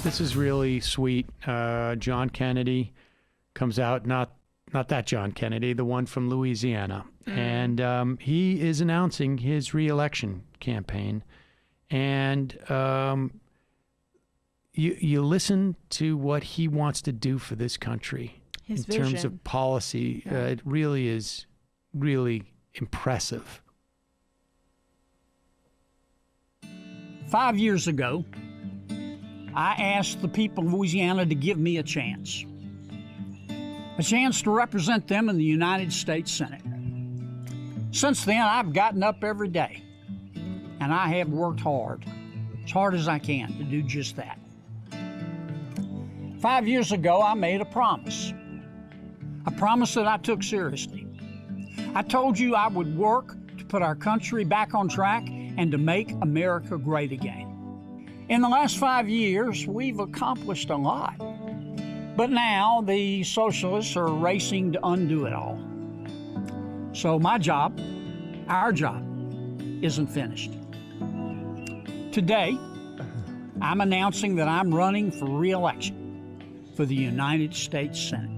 This is really sweet. John Kennedy comes out, not that John Kennedy, the one from Louisiana. And he is announcing his re-election campaign. And you listen to what he wants to do for this country. His vision. Terms of policy. It really is impressive. 5 years ago, I asked the people of Louisiana to give me a chance to represent them in the United States Senate. Since then, I've gotten up every day, and I have worked hard as I can to do just that. 5 years ago, I made a promise that I took seriously. I told you I would work to put our country back on track and to make America great again. In the last 5 years, we've accomplished a lot. But now the socialists are racing to undo it all. So my job, our job, isn't finished. Today, I'm announcing that I'm running for re-election for the United States Senate.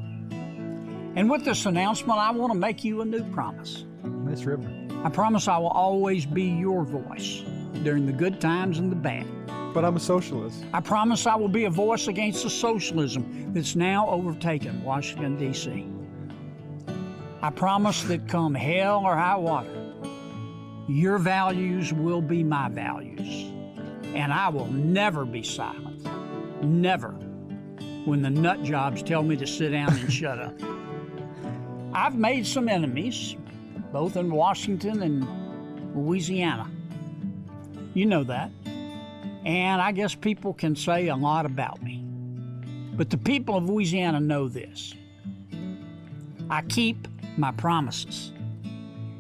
And with this announcement, I want to make you a new promise. Nice ribbon. I promise I will always be your voice during the good times and the bad. But I'm a socialist. I promise I will be a voice against the socialism that's now overtaken Washington, D.C. I promise that come hell or high water, your values will be my values. And I will never be silent. Never. When the nut jobs tell me to sit down and shut up. I've made some enemies, both in Washington and Louisiana. You know that. And I guess people can say a lot about me. But the people of Louisiana know this. I keep my promises.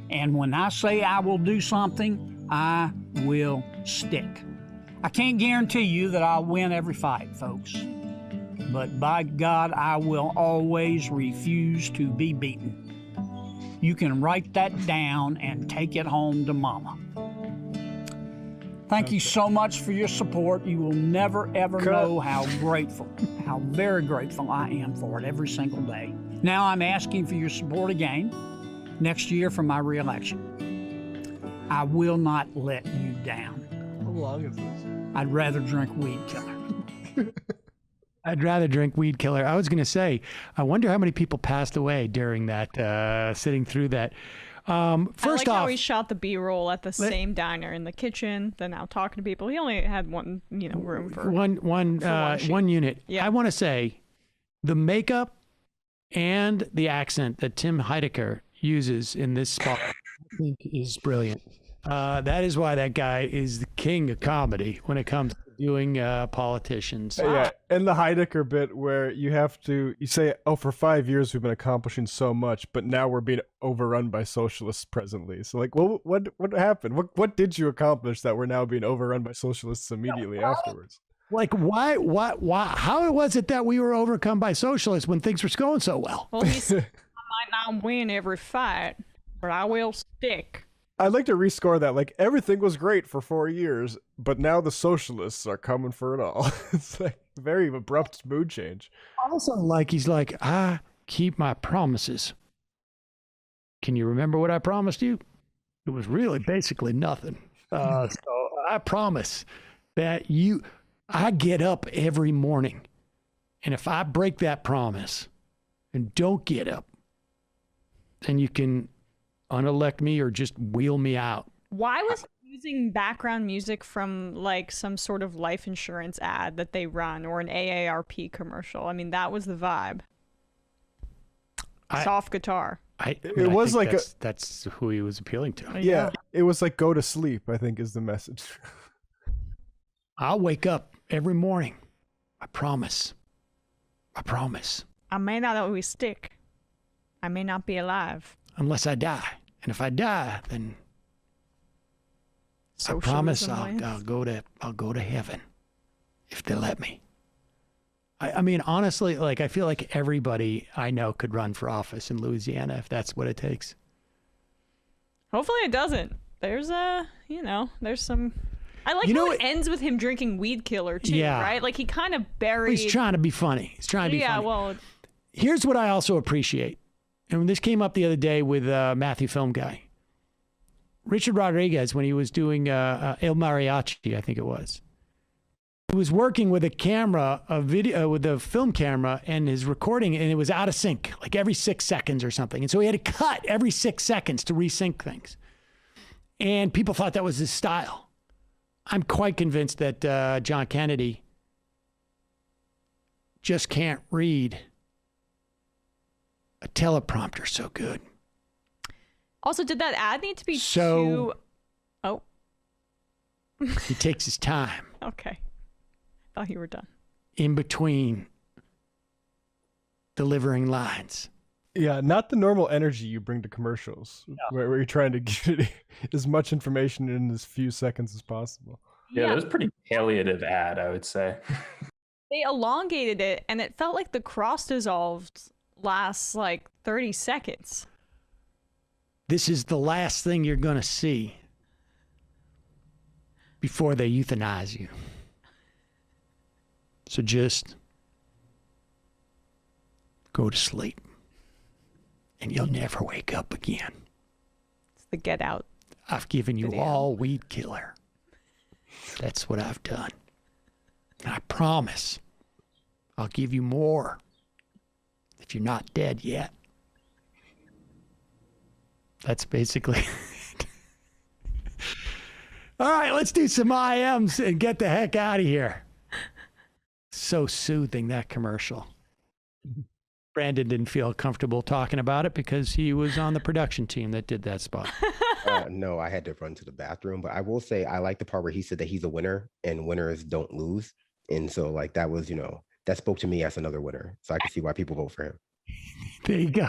And when I say I will do something, I will stick. I can't guarantee you that I'll win every fight, folks. But by God, I will always refuse to be beaten. You can write that down and take it home to Mama. Thank you so much for your support. You will never, ever know how very grateful I am for it every single day. Now I'm asking for your support again next year for my re-election. I will not let you down. How long is this? I'd rather drink Weed Killer. I'd rather drink Weed Killer. I was going to say, I wonder how many people passed away during that, sitting through that. First off, how he shot the B-roll at the same diner in the kitchen. Then now talking to people. He only had one, room for one unit. Yeah. I want to say, the makeup and the accent that Tim Heidecker uses in this spot, I think, is brilliant. That is why that guy is the king of comedy when it comes to doing politicians. Yeah, and the Heidecker bit where you say, oh, for 5 years we've been accomplishing so much, but now we're being overrun by socialists presently. So like, well, what happened? What did you accomplish that we're now being overrun by socialists immediately afterwards? Like, why, how was it that we were overcome by socialists when things were going so well? Well, he said, I might not win every fight, but I will stick. I'd like to rescore that. Like, everything was great for 4 years, but now the socialists are coming for it all. It's like very abrupt mood change. Also, he's like, I keep my promises. Can you remember what I promised you? It was really basically nothing. So I promise that I get up every morning, and if I break that promise and don't get up, then you can unelect me or just wheel me out. Why was he using background music from some sort of life insurance ad that they run or an AARP commercial? I mean, that was the vibe. Soft guitar. That's who he was appealing to. Yeah, it was like go to sleep, I think is the message. I'll wake up every morning. I promise. I may not always stick. I may not be alive. Unless I die. And if I die, then I promise I'll go to heaven if they let me. I mean, honestly, I feel like everybody I know could run for office in Louisiana if that's what it takes. Hopefully it doesn't. There's there's some I like You know how what- it ends with him drinking weed killer too, Yeah. right? Like he kind of buried. He's trying to be funny. He's trying to be yeah, funny. well, Here's what I also appreciate. And this came up the other day with Matthew Film Guy. Richard Rodriguez, when he was doing El Mariachi, I think it was. He was working with a camera, with a film camera, and his recording, and it was out of sync, like every 6 seconds or something. And so he had to cut every 6 seconds to resync things. And people thought that was his style. I'm quite convinced that John Kennedy just can't read a teleprompter so good. also, did that ad need to be So- too? Oh, He takes his time okay. Thought you were done. in between delivering lines. Yeah, not the normal energy you bring to commercials, where you're trying to get as much information in as few seconds as possible. Yeah, that was a pretty palliative ad, I would say. They elongated it, and it felt like the cross dissolved lasts like 30 seconds. This is the last thing you're going to see before they euthanize you. So just go to sleep, and you'll never wake up again. It's the Get Out. I've given you Video. all weed killer. That's what I've done. And I promise I'll give you more if you're not dead yet. That's basically it. All right, let's do some IMs and get the heck out of here. So soothing, that commercial. Brandon didn't feel comfortable talking about it because he was on the production team that did that spot. No, I had to run to the bathroom, but I will say I like the part where he said that he's a winner and winners don't lose. And so like that was, that spoke to me as another winner. So I can see why people vote for him. There you go.